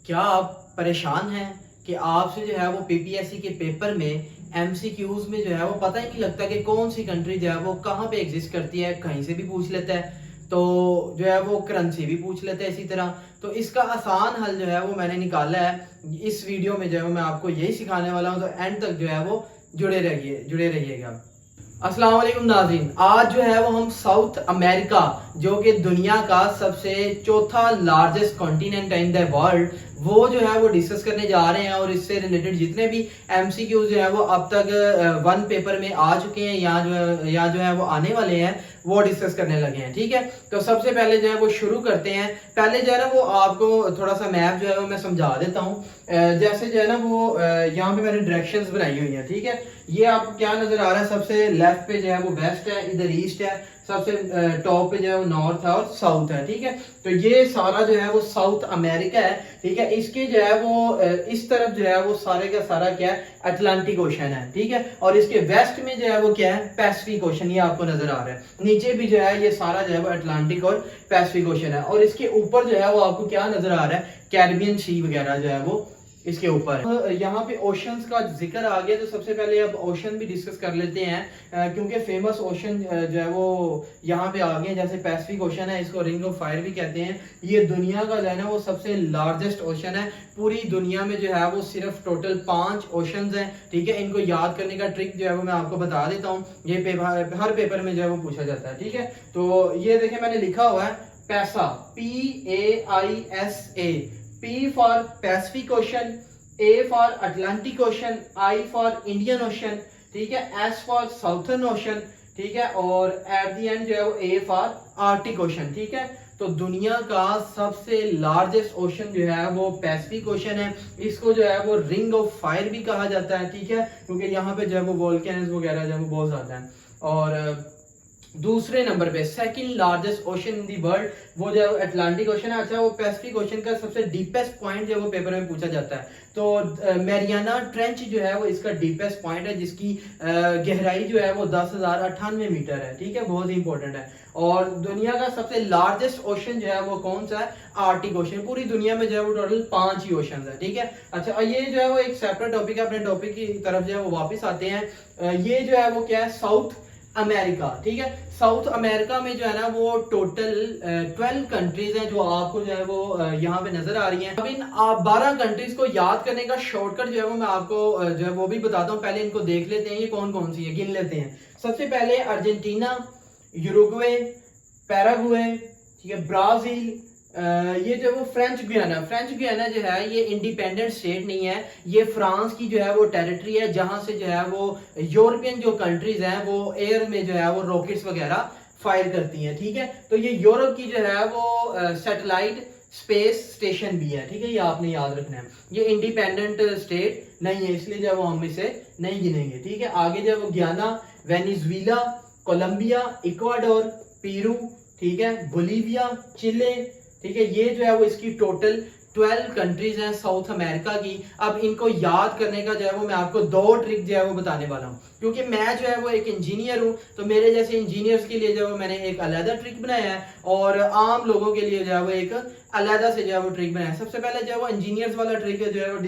क्या आप परेशान हैं कि आपसे जो है वो पीपीएससी के पेपर में एमसीक्यूज में जो है वो पता ही नहीं लगता कि कौन सी कंट्री जो है वो कहाँ पे एग्जिस्ट करती है, कहीं से भी पूछ लेता है। तो जो है वो करेंसी भी पूछ लेता है इसी तरह। तो इसका आसान हल जो है वो मैंने निकाला है इस वीडियो में, जो है वो मैं आपको यही सिखाने वाला हूँ। तो एंड तक जो है वो जुड़े रहिएगा। अस्सलाम वालेकुम नाज़रीन, आज जो है वो हम साउथ अमेरिका, जो कि दुनिया का सबसे चौथा largest continent in the world, वो जो है वो डिस्कस करने जा रहे हैं। और इससे रिलेटेड जितने भी एमसीक्यूज जो है वो अब तक वन पेपर में आ चुके हैं या जो है वो आने वाले हैं, वो डिस्कस करने लगे हैं। ठीक है, तो सबसे पहले जो है वो शुरू करते हैं। पहले जो है ना वो आपको थोड़ा सा मैप जो है वो मैं समझा देता हूँ। जैसे जो है ना वो यहाँ पे मैंने डायरेक्शंस बनाई हुई हैं। ठीक है, ये आपको क्या नजर आ रहा है? सबसे लेफ्ट पे जो है वो वेस्ट है, इधर ईस्ट है, सबसे टॉप पे जो है वो नॉर्थ है और साउथ है। ठीक है, तो ये सारा जो है वो साउथ अमेरिका है। ठीक है, इसके जो है वो इस तरफ जो है वो सारे का सारा क्या है? अटलांटिक ओशन है। ठीक है, और इसके वेस्ट में जो है वो क्या है? पैसिफिक ओशन, ये आपको नजर आ रहा है। नीचे भी जो है ये सारा जो है वो अटलांटिक और पैसिफिक ओशन है। और इसके ऊपर जो है वो आपको क्या नजर आ रहा है? कैरिबियन सी वगैरह जो है वो इसके ऊपर। यहाँ पे ओशंस का जिक्र आ गया, तो सबसे पहले अब ओशन भी डिस्कस कर लेते हैं, क्योंकि फेमस ओशन जो है वो यहाँ पे आ गए हैं। जैसे पैसिफिक ओशन है, इसको रिंग ऑफ फायर भी कहते हैं। ये दुनिया का जो है ना वो सबसे लार्जेस्ट ओशन है। पूरी दुनिया में जो है वो सिर्फ टोटल 5 ओशंस हैं। ठीक है, इनको याद करने का ट्रिक जो है वो मैं आपको बता देता हूँ। ये हर पेपर में जो है वो पूछा जाता है। ठीक है, तो ये देखें मैंने लिखा हुआ है पैसा, PAISA। P for Pacific Ocean, A for Atlantic Ocean, I for Indian Ocean, ठीक है, S for Southern Ocean, ठीक है, और एट द एंड जो है वो A for Arctic Ocean। ठीक है, तो दुनिया का सबसे लार्जेस्ट ओशन जो है वो पैसिफिक ओशन है। इसको जो है वो रिंग ऑफ फायर भी कहा जाता है। ठीक है, क्योंकि यहाँ पे जो है वो वोल्केनोस वगैरह जो है वो बहुत ज्यादा है। और दूसरे नंबर पे second largest ocean in the world वो जो है अटलांटिक ओशन है। अच्छा, वो पैसिफिक ओशन का सबसे डीपेस्ट पॉइंट जो है वो पेपर में पूछा जाता है। तो मैरियाना ट्रेंच जो है वो इसका डीपेस्ट पॉइंट है, जिसकी गहराई जो है वो 10,098 मीटर है। ठीक है, बहुत ही इंपॉर्टेंट है। और दुनिया का सबसे लार्जेस्ट ओशन जो है वो कौन सा है? Arctic ocean. पूरी दुनिया में जो है वो टोटल 5 ही ओशन है। ठीक है, अच्छा ये जो है वो एक सेपरेट टॉपिक है। अपने टॉपिक की तरफ जो है वो वापस आते हैं। ये जो है वो क्या है? South America. ठीक है, साउथ अमेरिका में जो है ना वो टोटल 12 कंट्रीज हैं, जो आपको जो है वो यहाँ पे नजर आ रही हैं। अब इन 12 कंट्रीज को याद करने का शॉर्टकट जो है वो मैं आपको जो है वो भी बताता हूँ। पहले इनको देख लेते हैं, ये कौन कौन सी है, गिन लेते हैं। सबसे पहले अर्जेंटीना, यूरुग्वे, पैराग्वे, ठीक है, ब्राजील। ये जो वो फ्रेंच गुयाना जो है ये इंडिपेंडेंट स्टेट नहीं है। ये फ्रांस की जो है वो टेरिटरी है, जहां से जो है वो यूरोपियन जो कंट्रीज हैं वो एयर में जो है वो रॉकेट्स वगैरह फायर करती हैं। ठीक है, तो ये यूरोप की जो है वो सैटेलाइट स्पेस स्टेशन भी है। ठीक है, ये आपने याद रखना है। ये इंडिपेंडेंट स्टेट नहीं है, इसलिए जो है वो हम इसे नहीं गिनेंगे। ठीक है, आगे जो है वो Guyana, Venezuela, Colombia, Ecuador, Peru, ठीक है, बोलीविया, चिले। ठीक है, ये जो है वो इसकी टोटल 12 कंट्रीज हैं साउथ अमेरिका की। अब इनको याद करने का जो है वो मैं आपको 2 ट्रिक जो है वो बताने वाला हूँ, क्योंकि मैं जो है वो एक इंजीनियर हूँ। तो मेरे जैसे इंजीनियर्स के लिए जो है वो मैंने एक अलग ट्रिक बनाया है, और आम लोगों के लिए जो है वो एक अलग से जो है वो ट्रिक बनाया है। सबसे पहले जो है वो इंजीनियर्स वाला ट्रिक जो है वो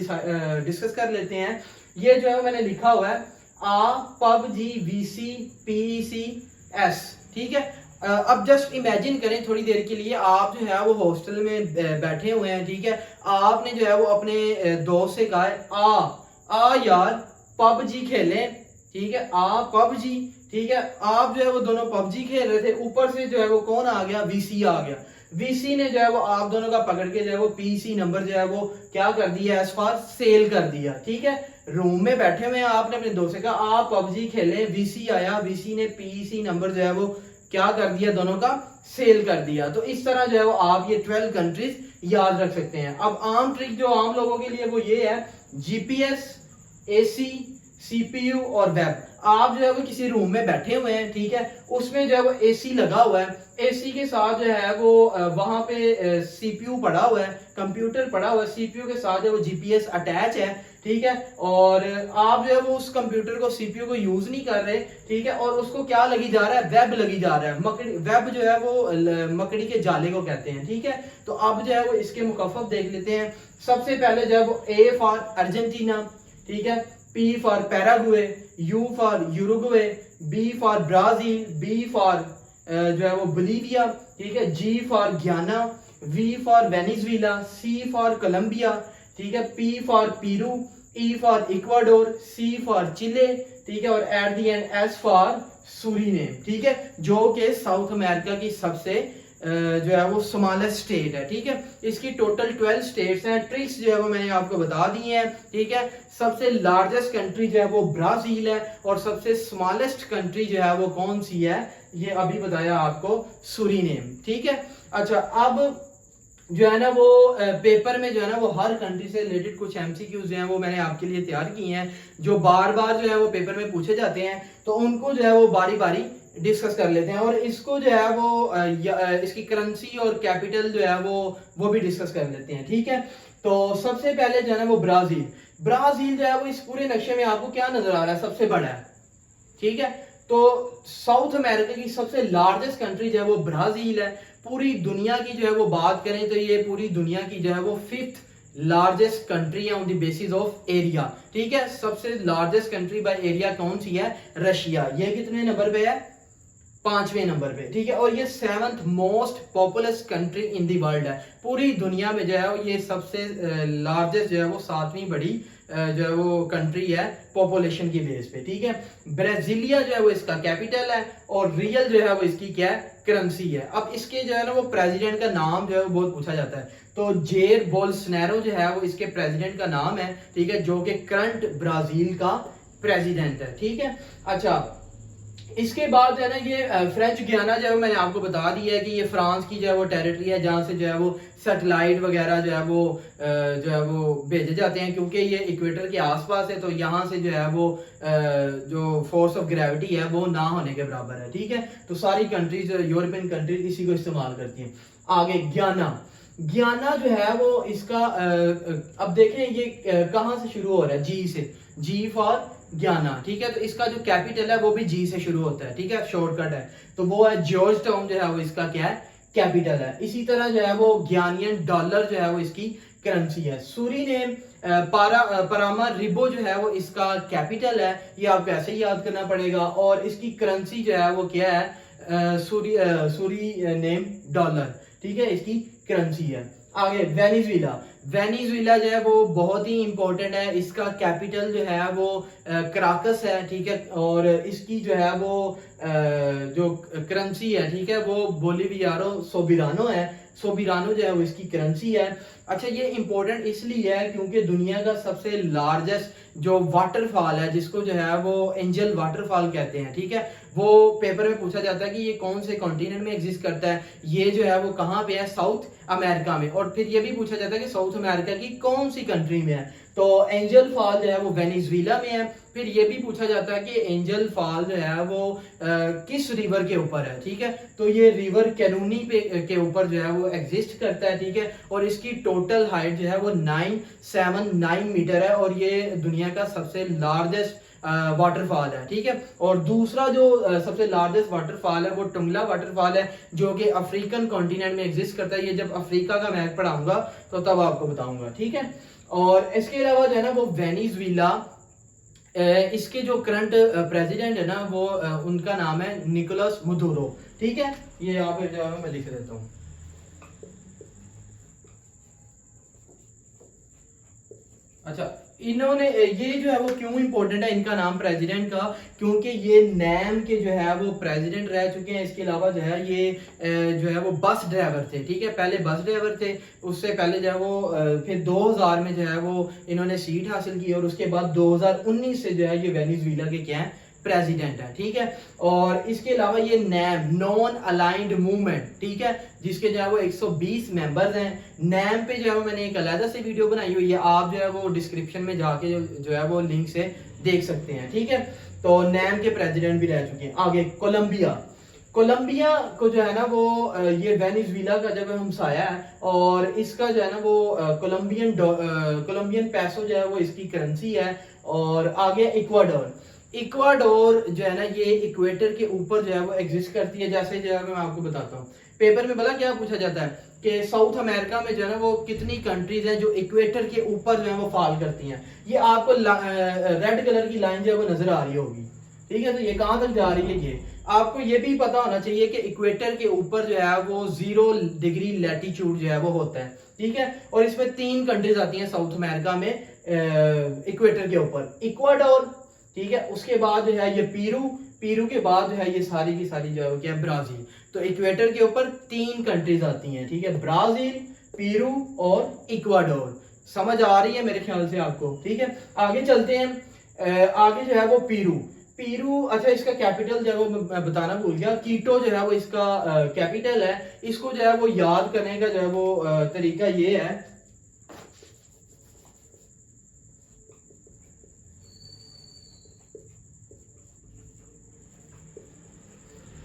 डिस्कस कर लेते हैं। ये जो है मैंने लिखा हुआ है PUBGVCPECS। ठीक है, अब जस्ट इमेजिन करें थोड़ी देर के लिए, आप जो है वो हॉस्टल में बैठे हुए हैं। ठीक है, आपने जो है वो अपने दोस्त से कहा है आ यार पबजी खेलें। ठीक है, आ पबजी। ठीक है, आप जो है वो दोनों पबजी खेल रहे थे, ऊपर से जो है वो कौन आ गया? वीसी आ गया। वीसी ने जो है वो आप दोनों का पकड़ के जो है वो पीसी नंबर जो है वो क्या कर दिया? एज फार सेल कर दिया। ठीक है, रूम में बैठे हुए हैं, आपने अपने दोस्त से कहा आप पबजी खेलें, वीसी आया, वीसी ने पीसी नंबर जो है वो क्या कर दिया? दोनों का सेल कर दिया। तो इस तरह जो है वो आप ये 12 कंट्रीज याद रख सकते हैं। अब आम ट्रिक जो आम लोगों के लिए वो ये है, जीपीएस, एसी, सीपीयू और वेब। आप जो है वो किसी रूम में बैठे हुए हैं, ठीक है, उसमें जो है वो एसी लगा हुआ है, एसी के साथ जो है वो वहां पे सीपीयू पड़ा हुआ है, कंप्यूटर पड़ा हुआ है, सीपीयू के साथ जो वो जीपीएस अटैच है, ठीक है, और आप जो है वो उस कंप्यूटर को सीपीयू को यूज नहीं कर रहे, ठीक है, और उसको क्या लगी जा रहा है, वेब लगी जा रहा है, मकड़ी वेब जो है वो मकड़ी के जाले को कहते हैं, ठीक है। तो अब जो है वो इसके मुकफ़्फ़फ देख लेते हैं। सबसे पहले जो है वो ए फॉर अर्जेंटीना, ठीक है, P for Paraguay, U for Uruguay, B for Brazil, B for जो है वो बोलीविया, ठीक है, G for Guyana, V for Venezuela, C for Colombia, ठीक है, P for Peru, E for Ecuador, C for Chile, ठीक है, और at the end S for Suriname, ठीक है, जो कि साउथ अमेरिका की सबसे जो है वो स्मॉलेस्ट स्टेट है, ठीक है। इसकी टोटल 12 स्टेट्स हैं। ट्रिक्स जो है वो मैंने आपको बता दी हैं, ठीक है। सबसे लार्जेस्ट कंट्री जो है वो ब्राजील है, और सबसे स्मॉलेस्ट कंट्री जो है वो कौन सी है, ये अभी बताया आपको, सूरीनेम, ठीक है। अच्छा, अब जो है ना वो पेपर में जो है ना वो हर कंट्री से रिलेटेड कुछ एमसीक्यूज जो हैं वो मैंने आपके लिए तैयार किए हैं, जो बार बार जो है वो पेपर में पूछे जाते हैं, तो उनको जो है वो बारी बारी डिस्कस कर लेते हैं, और इसको जो है वो इसकी करेंसी और कैपिटल जो है वो भी डिस्कस कर लेते हैं, ठीक है। तो सबसे पहले जो है ना वो ब्राजील, ब्राजील जो है वो इस पूरे नक्शे में आपको क्या नजर आ रहा है, सबसे बड़ा है, ठीक है। तो साउथ अमेरिका की सबसे लार्जेस्ट कंट्री जो है वो ब्राजील है। पूरी दुनिया की जो है वो बात करें तो ये पूरी दुनिया की जो है वो 5th लार्जेस्ट कंट्री है on the basis of area, ठीक है। सबसे लार्जेस्ट कंट्री बाय एरिया कौन सी है, रशिया, ये कितने नंबर पे है, 5वें नंबर पे, ठीक है। और ये 7th most populous country in the world है। पूरी दुनिया में जो है ये सबसे लार्जेस्ट जो है वो 7वीं बड़ी जो है वो कंट्री है पॉपुलेशन की बेस पे, ठीक है। ब्राजीलिया जो है वो इसका कैपिटल है, और रियल जो है वो इसकी क्या है, करेंसी है। अब इसके जो है ना वो प्रेसिडेंट का नाम जो है वो बहुत पूछा जाता है, तो जेर बोल्सोनारो जो है वो इसके प्रेसिडेंट का नाम है, ठीक है, जो कि करंट ब्राजील का प्रेसिडेंट है, ठीक है। अच्छा, इसके बाद जो है ना ये फ्रेंच गियाना जो है मैंने आपको बता दिया है कि ये फ्रांस की जो है वो टेरिटरी है, जहाँ से जो है वो सैटेलाइट वगैरह जो है वो भेजे जाते हैं, क्योंकि ये इक्वेटर के आसपास है, तो यहाँ से जो है वो जो फोर्स ऑफ ग्रेविटी है वो ना होने के बराबर है, ठीक है। तो सारी कंट्रीज, यूरोपियन कंट्रीज इसी को इस्तेमाल करती हैं। आगे गियाना, गियाना जो है वो इसका अब देखें ये कहाँ से शुरू हो रहा है, जी से, जी फॉर गियाना, ठीक है। तो इसका जो कैपिटल है वो भी जी से शुरू होता है, ठीक है, शॉर्टकट है, तो वो है जॉर्ज टाउन, जो है वो इसका क्या है, कैपिटल है। इसी तरह जो है वो गियानियन डॉलर जो है वो इसकी करेंसी है। सूरीनेम परामा रिबो जो है वो इसका कैपिटल है, ये आपको ऐसे ही याद करना पड़ेगा, और इसकी करेंसी जो है वो क्या है, सूरीनेम डॉलर, ठीक है, इसकी करेंसी है। आगे वेनेजुएला, वेनेजुएला जो है वो बहुत ही इंपॉर्टेंट है, इसका कैपिटल जो है वो कराकस है, ठीक है, और इसकी जो है वो जो करेंसी है, ठीक है, वो बोलिवियारो सोबिरानो है, सोबिरानो जो है वो इसकी करेंसी है। अच्छा, ये इंपॉर्टेंट इसलिए है क्योंकि दुनिया का सबसे लार्जेस्ट जो वाटरफॉल है, जिसको जो है वो एंजल वाटरफॉल कहते हैं, ठीक है, वो पेपर में पूछा जाता है कि ये कौन से कॉन्टिनेंट में एग्जिस्ट करता है, ये जो है वो कहाँ पे है, साउथ अमेरिका में। और फिर ये भी पूछा जाता है कि साउथ अमेरिका की कौन सी कंट्री में है, तो एंजल फॉल जो है वो वेनेजुएला में है। फिर ये भी पूछा जाता है कि एंजल फॉल जो है वो किस रिवर के ऊपर है, ठीक है, तो ये रिवर कैनूनी पे के ऊपर जो है वो एग्जिस्ट करता है, ठीक है, और इसकी टोटल हाइट जो है वो 979 मीटर है, और ये दुनिया का सबसे लार्जेस्ट वाटरफॉल है, ठीक है। और दूसरा जो सबसे लार्जेस्ट वाटरफॉल है वो टुंगला वाटरफॉल है, जो कि अफ्रीकन कॉन्टिनेंट में एग्जिस्ट करता है। ये जब अफ्रीका का मैप पढ़ाऊंगा तो तब आपको बताऊंगा, ठीक है। और इसके अलावा जो है ना वो वेनेजुएला, इसके जो करंट प्रेसिडेंट है ना वो उनका नाम है निकोलस मदुरो, ठीक है, ये यहाँ पे जो है मैं लिख देता हूँ। अच्छा, इन्होंने ये जो है वो क्यों इंपॉर्टेंट है इनका नाम प्रेसिडेंट का, क्योंकि ये नैम के जो है वो प्रेसिडेंट रह चुके हैं। इसके अलावा जो है ये जो है वो बस ड्राइवर थे, ठीक है, पहले बस ड्राइवर थे, उससे पहले जो है वो फिर 2000 में जो है वो इन्होंने सीट हासिल की, और उसके बाद 2019 से जो है ये वेनेजुएला के क्या है, प्रेसिडेंट है, ठीक है। और इसके अलावा ये नैम, नॉन अलाइंड मूवमेंट, ठीक है, जिसके जो है वो 120 मेंबर्स हैं। नैम पे जो है वो मैंने एक अलग से वीडियो बनाई हुई है, आप जो है वो डिस्क्रिप्शन में जाके जो है वो लिंक से देख सकते हैं, ठीक है। तो नैम के प्रेसिडेंट भी रह चुके हैं। आगे कोलंबिया, कोलंबिया को जो है ना वो ये वेनेजुएला का जब हमसाया है, और इसका जो है ना वो कोलंबियन पैसो जो है वो इसकी करेंसी है। और आगे इक्वाडोर, इक्वाडोर जो है ना ये इक्वेटर के ऊपर जो है वो एग्जिस्ट करती है। जैसे जो है मैं आपको बताता हूँ, पेपर में भला क्या पूछा जाता है कि साउथ अमेरिका में जो है ना वो कितनी कंट्रीज हैं जो इक्वेटर के ऊपर जो है वो फॉल करती हैं। ये आपको रेड कलर की लाइन जो है वो नजर आ रही होगी, ठीक है। तो ये कहां तक जा रही है, ये आपको ये भी पता होना चाहिए कि इक्वेटर के ऊपर जो है वो 0 डिग्री लैटिट्यूड जो है वो होता है, ठीक है। और इसमें 3 कंट्रीज आती हैं साउथ अमेरिका में इक्वेटर के ऊपर, इक्वाडोर, ठीक है। उसके बाद जो है ये पीरू, पीरू के बाद जो है ये सारी की सारी जो है वो क्या है, ब्राजील। तो इक्वेटर के ऊपर 3 कंट्रीज आती हैं, ठीक है, ब्राजील, पीरू और इक्वाडोर। समझ आ रही है मेरे ख्याल से आपको, ठीक है। आगे चलते हैं, आगे जो है वो पीरू, पीरू, अच्छा इसका कैपिटल जो है वो मैं बताना भूल गया, कीटो जो है वो इसका कैपिटल है। इसको जो है वो याद करने का जो है वो तरीका ये है,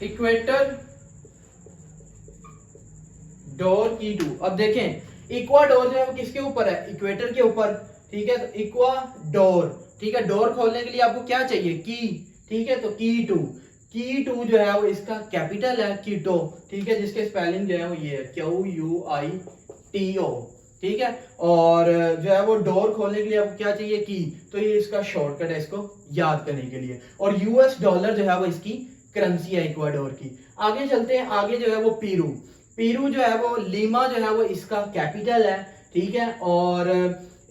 इक्वेटर डोर कीटू। अब देखें इक्वाडोर जो है वो किसके ऊपर है, इक्वेटर के ऊपर, ठीक है। तो इक्वाडोर, ठीक है। डोर खोलने के लिए आपको क्या चाहिए, की, ठीक है। तो की टू जो है वो इसका कैपिटल है, कीटो, ठीक है, जिसके स्पेलिंग जो है वो ये है QUITO, ठीक है। और जो है वो डोर खोलने के लिए आपको क्या चाहिए, की। तो ये इसका शॉर्टकट है इसको याद करने के लिए। और US डॉलर जो है वो इसकी करेंसी है इक्वाडोर की। आगे चलते हैं, आगे जो है वो पीरू, पीरू जो है वो लीमा जो है वो इसका कैपिटल है, ठीक है। और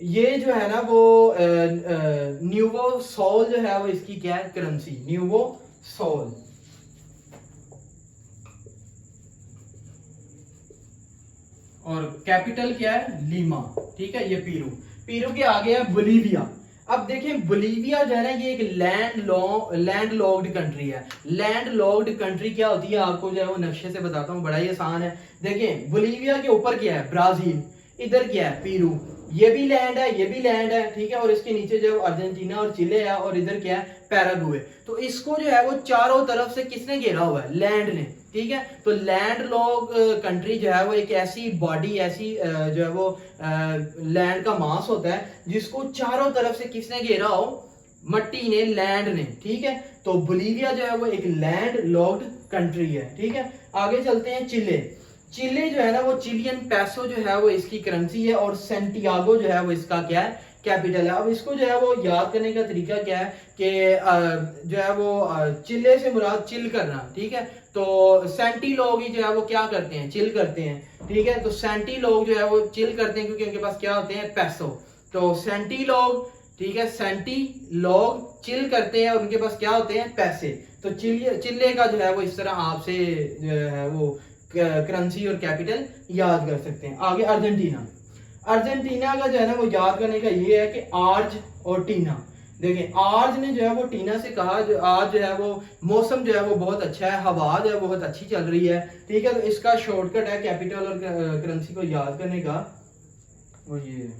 ये जो है ना वो न्यूवो सोल जो है वो इसकी क्या है, करेंसी, न्यूवो सोल। और कैपिटल क्या है, लीमा, ठीक है। ये पीरू, पीरू के आगे है बोलीविया। अब देखें बोलीविया जो है ना ये एक लैंड लॉक्ड कंट्री है। लैंड लॉक्ड कंट्री क्या होती है आपको जो है वो नक्शे से बताता हूँ, बड़ा ही आसान है। देखें बोलीविया के ऊपर क्या है, ब्राजील, इधर क्या है, पीरू, ये भी लैंड है, ये भी लैंड है, ठीक है। और इसके नीचे जो अर्जेंटीना और चिले है, और इधर क्या है, पैराग्वे। तो इसको जो है वो चारों तरफ से किसने घेरा हुआ है, लैंड ने, ठीक है। तो लैंड लॉक कंट्री जो है वो एक ऐसी बॉडी, ऐसी जो है वो लैंड का मास होता है जिसको चारों तरफ से किसने घेरा हो, मट्टी ने, लैंड ने, ठीक है। तो बोलीविया जो है वो एक लैंड लॉक्ड कंट्री है, ठीक है। आगे चलते हैं, चिले, चिले जो है ना वो चिलियन पैसो जो है वो इसकी करेंसी है। और सेंटियागो जो है वो इसका क्या है, कैपिटल है। अब इसको जो है वो याद करने का तरीका क्या है कि जो है वो चिल्ले से मुराद चिल करना, ठीक है। तो सेंटी लोग ही जो है वो क्या करते हैं, चिल करते हैं, ठीक है। तो सेंटी लोग जो है वो चिल करते हैं क्योंकि उनके पास क्या होते हैं, पैसो। तो सेंटी लोग, ठीक है, सेंटी लोग चिल करते हैं और उनके पास क्या होते हैं, पैसे। तो चिल्ले का जो है वो इस तरह आपसे जो है वो करेंसी और कैपिटल याद कर सकते हैं। आगे अर्जेंटीना, अर्जेंटीना का जो है ना वो याद करने का ये है कि आर्ज और टीना। देखिए आर्ज ने जो है वो टीना से कहा, जो आज जो है वो मौसम जो है वो बहुत अच्छा है, हवा जो है बहुत अच्छी चल रही है, ठीक है। तो इसका शॉर्टकट है कैपिटल और करेंसी को याद करने का, वो ये,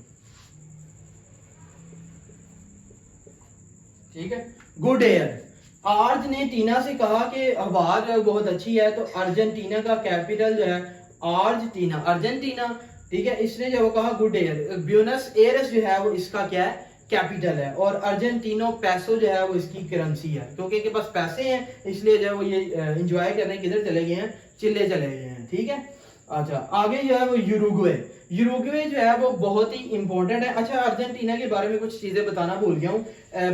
ठीक है, गुड एयर। आर्ज ने टीना से कहा कि हवा जो है बहुत अच्छी है, तो अर्जेंटीना का कैपिटल जो है अर्जेंटीना, अर्जेंटीना, ठीक है। इसने जो कहा गुड एयर, ब्यूनस एयर्स जो है वो इसका क्या है, कैपिटल है। और अर्जेंटीनो पैसो जो है वो इसकी करेंसी है, क्योंकि इनके पास पैसे हैं इसलिए जो है वो ये एंजॉय करने किधर चले गए हैं, चिल्ले चले गए हैं, ठीक है। अच्छा आगे जो है वो यूरुग्वे, यूरुग्वे जो है वो बहुत ही इंपॉर्टेंट है। अच्छा अर्जेंटीना के बारे में कुछ चीजें बताना भूल गया हूँ,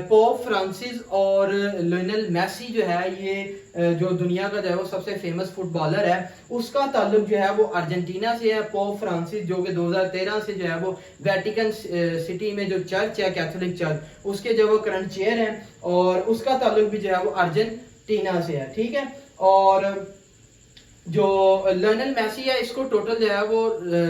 पोप फ्रांसिस और लियोनेल मेसी जो है ये जो दुनिया का जो है वो सबसे फेमस फुटबॉलर है, उसका ताल्लुक जो है वो अर्जेंटीना से है। पोप फ्रांसिस जो कि 2013 से जो है वो वेटिकन सिटी में जो चर्च है, कैथोलिक चर्च, उसके जो वो करंट चेयर हैं, और उसका ताल्लुक भी जो है वो अर्जेंटीना से है, ठीक है। और जो लियोनेल मेसी है इसको टोटल जो है वो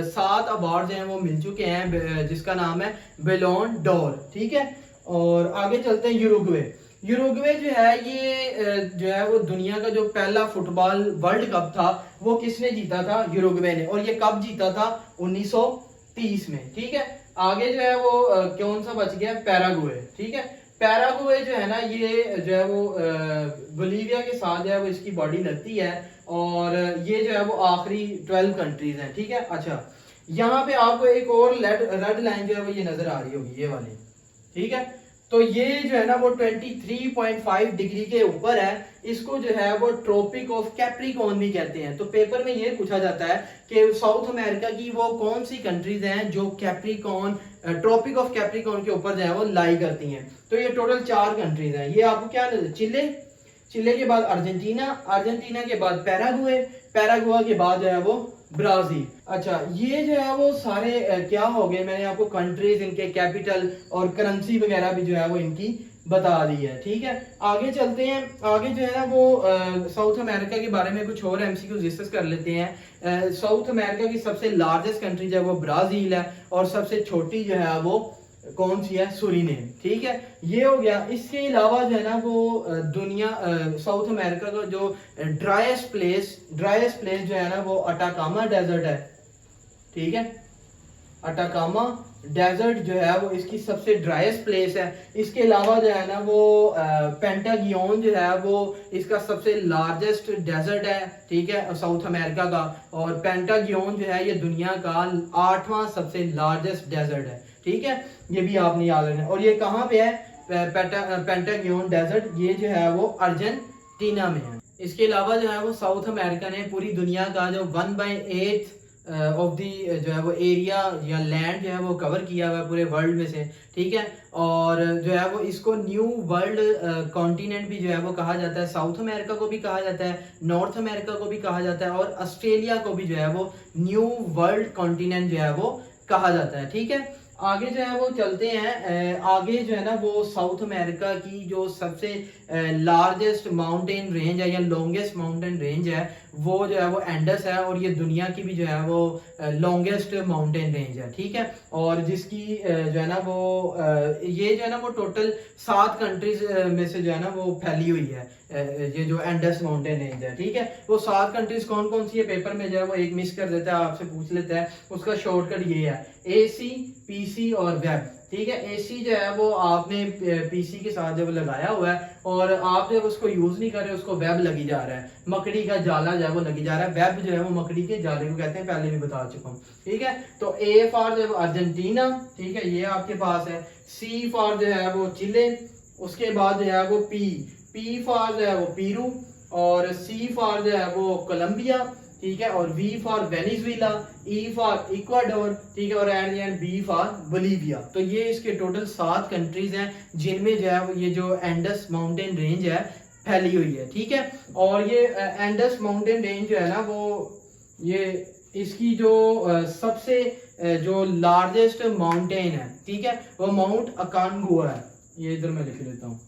7 अवार्ड जो हैं वो मिल चुके हैं, जिसका नाम है बेलोन डोर, ठीक है। और आगे चलते हैं, यूरुग्वे, यूरुग्वे जो है ये जो है वो दुनिया का जो पहला फुटबॉल वर्ल्ड कप था वो किसने जीता था, यूरुग्वे ने। और ये कब जीता था, 1930 में, ठीक है। आगे जो है वो कौन सा बच गया, पैराग्वे, ठीक है। पैराग्वे जो है ना, ये जो है वो बोलीविया के साथ जो है वो इसकी बॉर्डर लगती है, और ये जो है वो आखिरी 12 कंट्रीज हैं, ठीक है। अच्छा, यहाँ पे आपको एक और रेड लाइन जो है वो ये नजर आ रही होगी, ये वाली, ठीक है। तो ये जो है ना वो 23.5 डिग्री के ऊपर है, इसको जो है वो ट्रॉपिक ऑफ कैप्रिकॉर्न भी कहते हैं। तो पेपर में ये पूछा जाता है कि साउथ अमेरिका की वो कौन सी कंट्रीज हैं जो कैप्रिकॉर्न, ट्रॉपिक ऑफ कैप्रिकॉर्न के ऊपर जो है वो लाई करती हैं। तो ये टोटल 4 कंट्रीज हैं। ये आपको क्या, चिले, चिले के बाद अर्जेंटीना, अर्जेंटीना के बाद पैराग्वे, पैराग्वे के बाद जो है वो ब्राजील। अच्छा, ये जो है वो सारे क्या हो गए, मैंने आपको कंट्रीज, इनके कैपिटल और करेंसी वगैरह भी जो है वो इनकी बता दी है, ठीक है। आगे चलते हैं। आगे जो है ना वो साउथ अमेरिका के बारे में कुछ और एमसीक्यूज डिस्कस कर लेते हैं। साउथ अमेरिका की सबसे लार्जेस्ट कंट्री जो है वो ब्राजील है, और सबसे छोटी जो है वो कौन सी है, सूरीनेम, ठीक है। ये हो गया। इसके अलावा जो है ना वो दुनिया, साउथ अमेरिका का जो ड्राइएस्ट प्लेस जो है ना वो अटाकामा डेजर्ट है, ठीक है। अटाकामा डेजर्ट जो है वो इसकी सबसे ड्राइएस्ट प्लेस है। इसके अलावा जो है ना वो पेंटागियोन जो है वो इसका सबसे लार्जेस्ट डेजर्ट है, ठीक है, साउथ अमेरिका का। और पेंटागियोन जो है ये दुनिया का 8वां सबसे लार्जेस्ट डेजर्ट है, ठीक है। ये भी आपने याद रखना है। और ये कहाँ पे है, पेंटागियोन डेजर्ट, ये जो है वो अर्जेंटीना में है। इसके अलावा जो है वो साउथ अमेरिका ने पूरी दुनिया का जो 1/8 ऑफ दी जो है वो एरिया या लैंड जो है वो कवर किया हुआ है पूरे वर्ल्ड में से, ठीक है। और जो है वो इसको न्यू वर्ल्ड कॉन्टिनेंट भी जो है वो कहा जाता है। साउथ अमेरिका को भी कहा जाता है, नॉर्थ अमेरिका को भी कहा जाता है, और ऑस्ट्रेलिया को भी जो है वो न्यू वर्ल्ड कॉन्टिनेंट जो है वो कहा जाता है, ठीक है। आगे जो है वो चलते हैं। आगे जो है ना वो साउथ अमेरिका की जो सबसे लार्जेस्ट माउंटेन रेंज है या लॉन्गेस्ट माउंटेन रेंज है, वो जो है वो एंडस है, और ये दुनिया की भी जो है वो लॉन्गेस्ट माउंटेन रेंज है, ठीक है। और जिसकी जो है ना वो ये जो है ना वो टोटल 7 कंट्रीज में से जो है ना वो फैली हुई है, ये जो एंडस माउंटेन रेंज है, ठीक है। वो 7 कंट्रीज कौन कौन सी है, पेपर में जो है वो एक मिस कर देता है, आपसे पूछ लेता है। उसका शॉर्टकट ये है, AC, PC और वेब, ठीक है। AC जो है वो आपने PC के साथ जब लगाया हुआ है, और आप जब उसको यूज नहीं कर रहे, उसको वेब लगी जा रहा है, मकड़ी का जाला जो है वो लगी जा रहा है। वेब जो है वो मकड़ी के जाले को कहते हैं, पहले भी बता चुका हूँ, ठीक है। तो A फॉर जो है अर्जेंटीना, ठीक है, ये आपके पास है। C फॉर जो है वो चिले, उसके बाद जो है वो P फॉर जो है वो पेरू, और C फॉर जो है वो कोलंबिया, ठीक है, और V for Venezuela, E for Ecuador, ठीक है, और एंड B फॉर बोलीविया। तो ये इसके टोटल 7 कंट्रीज हैं जिनमें जो है ये जो एंडस माउंटेन रेंज है फैली हुई है, ठीक है। और ये एंडस माउंटेन रेंज जो है ना वो ये इसकी जो सबसे जो लार्जेस्ट माउंटेन है, ठीक है, वो माउंट अकानगुआ है। ये इधर मैं लिख लेता हूँ,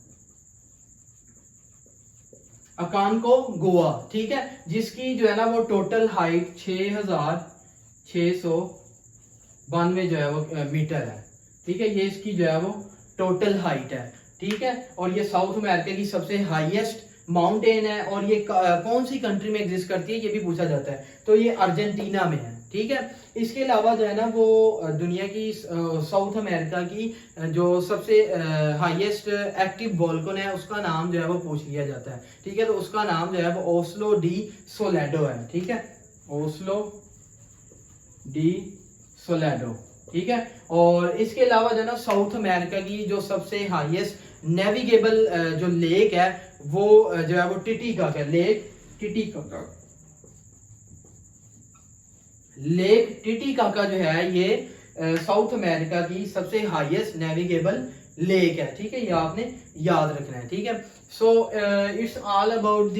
अकानको गोवा, ठीक है, जिसकी जो है ना वो टोटल हाइट 6692 जो है वो मीटर है, ठीक है। ये इसकी जो है वो टोटल हाइट है, ठीक है। और ये साउथ अमेरिका की सबसे हाईएस्ट माउंटेन है, और ये कौन सी कंट्री में एग्जिस्ट करती है ये भी पूछा जाता है। तो ये अर्जेंटीना में है, ठीक है। इसके अलावा जो है ना वो दुनिया की साउथ अमेरिका की जो सबसे हाईएस्ट एक्टिव वोल्केनो है, उसका नाम जो है वो पूछ लिया जाता है, ठीक है। तो उसका नाम जो है वो ओस्लो डी सोलेडो है, ठीक है, ओस्लो डी सोलेडो, ठीक है। और इसके अलावा जो है ना साउथ अमेरिका की जो सबसे हाईएस्ट नेविगेबल जो लेक है वो जो है वो टिटिकाका है, लेक टिटिकाका जो है ये साउथ अमेरिका की सबसे हाईएस्ट नेविगेबल लेक है, ठीक है। ये आपने याद रखना है, ठीक है। So it's all about the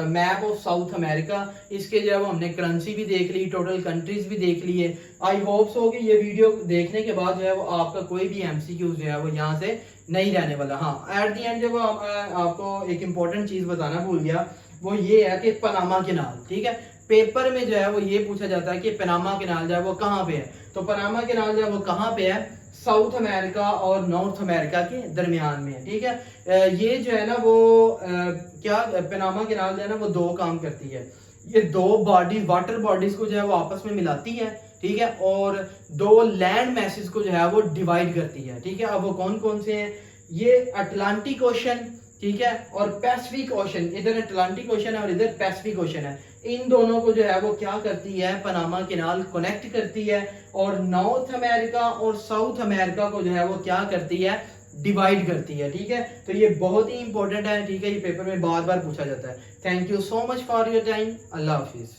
map of south America. इसके जो है वो हमने करेंसी भी देख ली, टोटल कंट्रीज भी देख ली है। आई होप सो कि ये वीडियो देखने के बाद जो है वो आपका कोई भी MCQ जो है वो यहाँ से नहीं रहने वाला। हाँ, एट दी एंड जब आपको एक इम्पोर्टेंट चीज बताना भूल गया, वो ये है कि पनामा कैनाल, ठीक है। पेपर में जो है वो ये पूछा जाता है कि पनामा कैनाल जो है वो कहाँ पे है। तो पनामा कैनाल जो है वो कहाँ पे है, साउथ अमेरिका और नॉर्थ अमेरिका के दरमियान में है, ठीक है। ये जो है ना वो क्या पनामा कैनाल जो है ना वो 2 काम करती है। ये 2 बॉडीज, वाटर बॉडीज को जो है वो आपस में मिलाती है, ठीक है, और 2 लैंड मैसेज को जो है वो डिवाइड करती है, ठीक है। अब वो कौन कौन से हैं, ये अटलांटिक ओशन, ठीक है, और पैसिफिक ओशन, इधर अटलांटिक ओशन है और इधर पैसिफिक ओशन है, इन दोनों को जो है वो क्या करती है, पनामा कैनाल कनेक्ट करती है और नॉर्थ अमेरिका और साउथ अमेरिका को जो है वो क्या करती है, डिवाइड करती है। ठीक है, तो ये बहुत ही इंपॉर्टेंट है। ठीक है, ये पेपर में बार बार पूछा जाता है। Thank you so much for your time. Allah Hafiz.